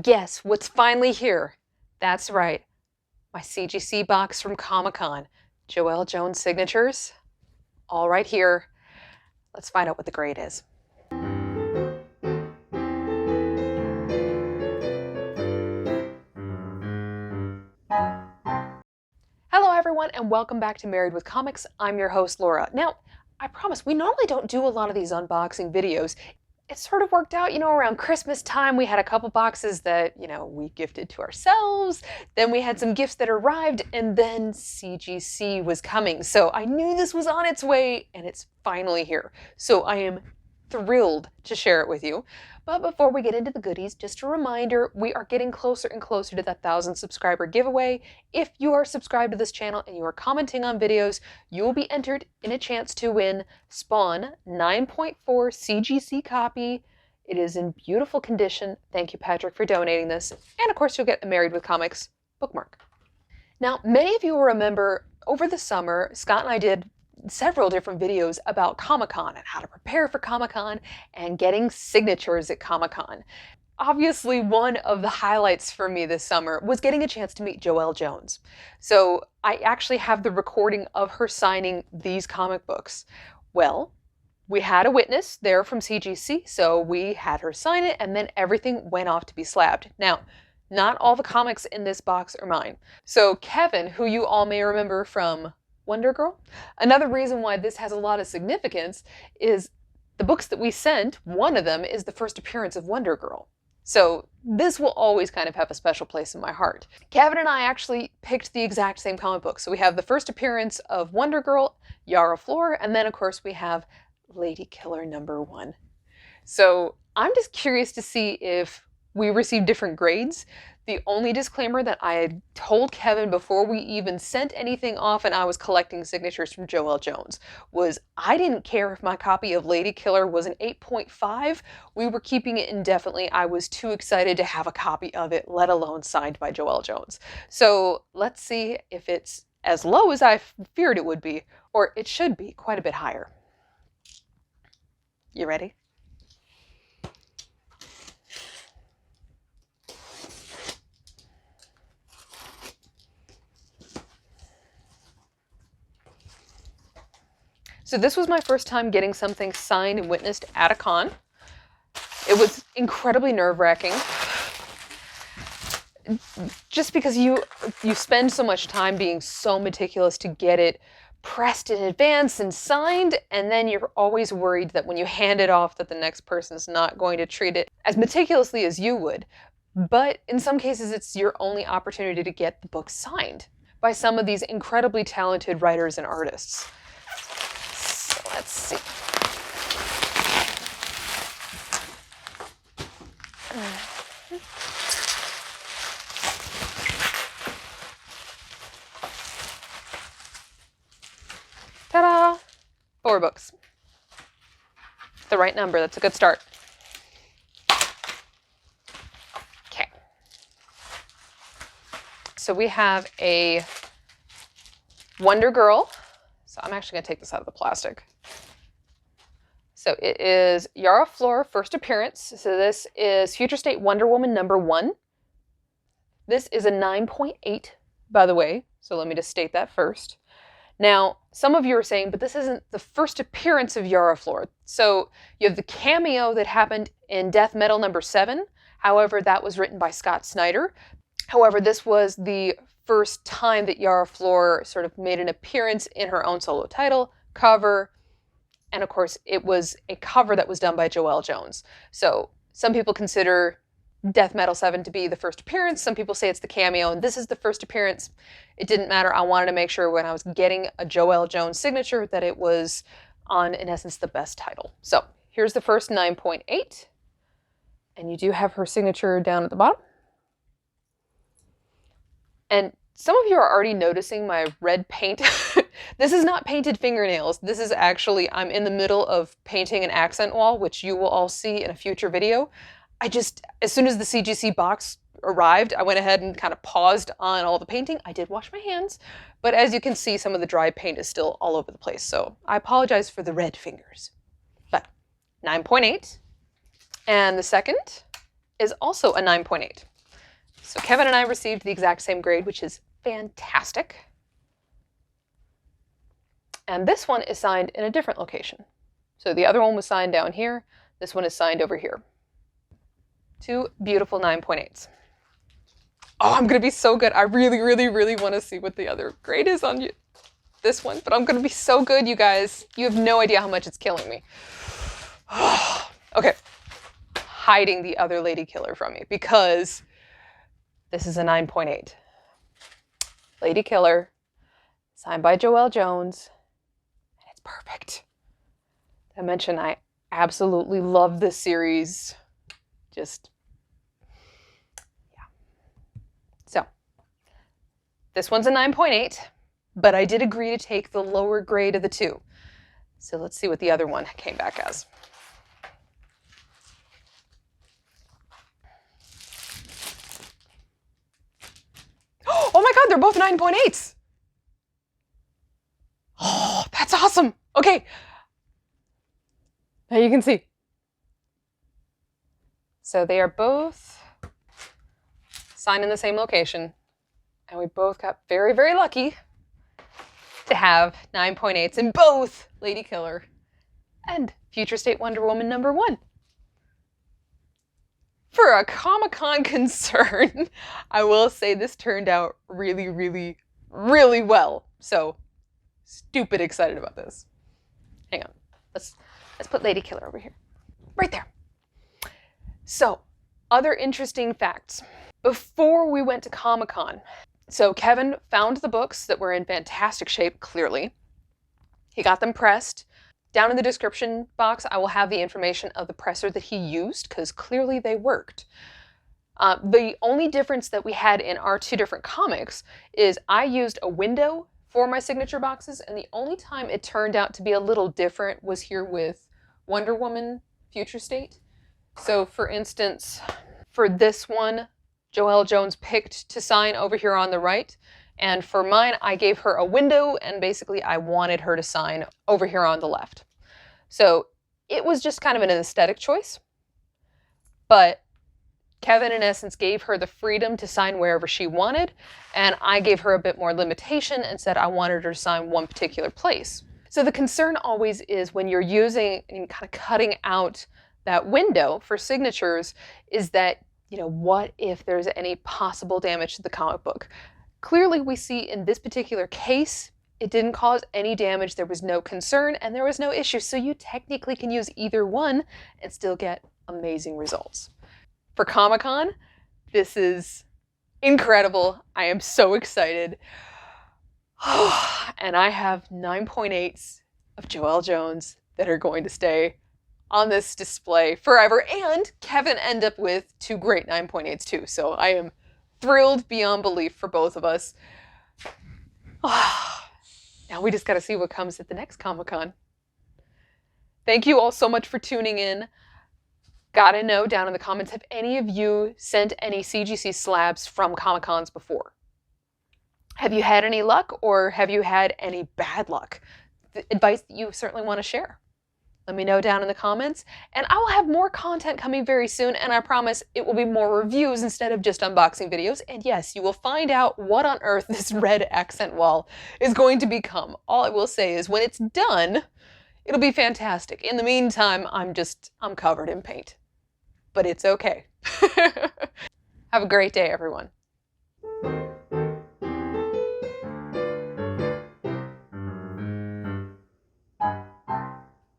Guess what's finally here? That's right, my CGC box from Comic-Con. Joelle Jones signatures, all right here. Let's find out what the grade is. Hello everyone and welcome back to Married with Comics. I'm your host Laura. Now, I promise we normally don't do a lot of these unboxing videos. It sort of worked out, around Christmas time we had a couple boxes that, we gifted to ourselves. Then we had some gifts that arrived and then CGC was coming. So I knew this was on its way and it's finally here. So I am thrilled to share it with you. But before we get into the goodies, just a reminder, we are getting closer and closer to that 1,000 subscriber giveaway. If you are subscribed to this channel and you are commenting on videos, you will be entered in a chance to win Spawn 9.4 CGC copy. It is in beautiful condition. Thank you, Patrick, for donating this. And of course, you'll get a Married with Comics bookmark. Now, many of you will remember over the summer, Scott and I did several different videos about Comic-Con and how to prepare for Comic-Con and getting signatures at Comic-Con. Obviously, one of the highlights for me this summer was getting a chance to meet Joelle Jones. So I actually have the recording of her signing these comic books. Well, we had a witness there from CGC, so we had her sign it and then everything went off to be slabbed. Now, not all the comics in this box are mine. So Kevin, who you all may remember from wondergirl. Another reason why this has a lot of significance is the books that we sent, one of them is the first appearance of wondergirl. So this will always kind of have a special place in my heart. Kevin and I actually picked the exact same comic book. So we have the first appearance of wondergirl, yaraflor, and then of course we have ladykiller #1. So I'm just curious to see if we received different grades. The only disclaimer that I had told Kevin before we even sent anything off and I was collecting signatures from Joelle Jones was I didn't care if my copy of Ladykiller was an 8.5. We were keeping it indefinitely. I was too excited to have a copy of it, let alone signed by Joelle Jones. So let's see if it's as low as I feared it would be, or it should be quite a bit higher. You ready? So this was my first time getting something signed and witnessed at a con. It was incredibly nerve-wracking. Just because you spend so much time being so meticulous to get it pressed in advance and signed, and then you're always worried that when you hand it off that the next person's not going to treat it as meticulously as you would. But in some cases, it's your only opportunity to get the book signed by some of these incredibly talented writers and artists. Let's see. Ta-da! 4 books. The right number, that's a good start. Okay. So we have a wondergirl. So I'm actually going to take this out of the plastic. So it is yaraflor first appearance. So this is Futurestate Wonderwoman #1. This is a 9.8, by the way. So let me just state that first. Now, some of you are saying, but this isn't the first appearance of yaraflor. So you have the cameo that happened in Death Metal #7. However, that was written by Scott Snyder. However, this was the first time that yaraflor sort of made an appearance in her own solo title, cover, and of course it was a cover that was done by Joelle Jones. So some people consider Death Metal 7 to be the first appearance, some people say it's the cameo, and this is the first appearance. It didn't matter, I wanted to make sure when I was getting a Joelle Jones signature that it was on, in essence, the best title. So here's the first 9.8, and you do have her signature down at the bottom. And some of you are already noticing my red paint. This is not painted fingernails. This is actually, I'm in the middle of painting an accent wall, which you will all see in a future video. As soon as the CGC box arrived, I went ahead and kind of paused on all the painting. I did wash my hands, but as you can see, some of the dry paint is still all over the place. So I apologize for the red fingers. But 9.8. And the second is also a 9.8. So Kevin and I received the exact same grade, which is fantastic. And this one is signed in a different location. So the other one was signed down here. This one is signed over here. 2 beautiful 9.8s. Oh, I'm going to be so good. I really, really, really want to see what the other grade is on this one, but I'm going to be so good, you guys. You have no idea how much it's killing me. Okay. Hiding the other ladykiller from me because this is a 9.8. Ladykiller, signed by Joelle Jones. And it's perfect. I mentioned I absolutely love this series. Just, yeah. So, this one's a 9.8, but I did agree to take the lower grade of the 2. So let's see what the other one came back as. Oh my God, they're both 9.8s. Oh, that's awesome. Okay. Now you can see. So they are both signed in the same location. And we both got very, very lucky to have 9.8s in both Ladykiller and Future State Wonder Woman #1. For a Comic-Con concern, I will say this turned out really, really, really well. So, stupid excited about this. Hang on. Let's put Ladykiller over here. Right there. So, other interesting facts. Before we went to Comic-Con, so Kevin found the books that were in fantastic shape, clearly. He got them pressed. Down in the description box, I will have the information of the presser that he used, because clearly they worked. The only difference that we had in our 2 different comics is I used a window for my signature boxes, and the only time it turned out to be a little different was here with Wonder Woman Future State. So for instance, for this one, Joelle Jones picked to sign over here on the right, and for mine, I gave her a window, and basically I wanted her to sign over here on the left. So it was just kind of an aesthetic choice, but Kevin, in essence, gave her the freedom to sign wherever she wanted, and I gave her a bit more limitation and said I wanted her to sign one particular place. So the concern always is when you're using and kind of cutting out that window for signatures is that, you know, what if there's any possible damage to the comic book? Clearly, we see in this particular case, it didn't cause any damage, there was no concern, and there was no issue, so you technically can use either one and still get amazing results. For Comic-Con, this is incredible. I am so excited. And I have 9.8s of Joelle Jones that are going to stay on this display forever, and Kevin ended up with 2 great 9.8s too, so I am thrilled beyond belief for both of us. Now we just got to see what comes at the next Comic-Con. Thank you all so much for tuning in. Gotta know down in the comments, have any of you sent any CGC slabs from Comic-Cons before? Have you had any luck, or have you had any bad luck? The advice that you certainly want to share. Let me know down in the comments, and I will have more content coming very soon, and I promise it will be more reviews instead of just unboxing videos, and yes, you will find out what on earth this red accent wall is going to become. All I will say is when it's done, it'll be fantastic. In the meantime, I'm covered in paint. But it's okay. Have a great day, everyone.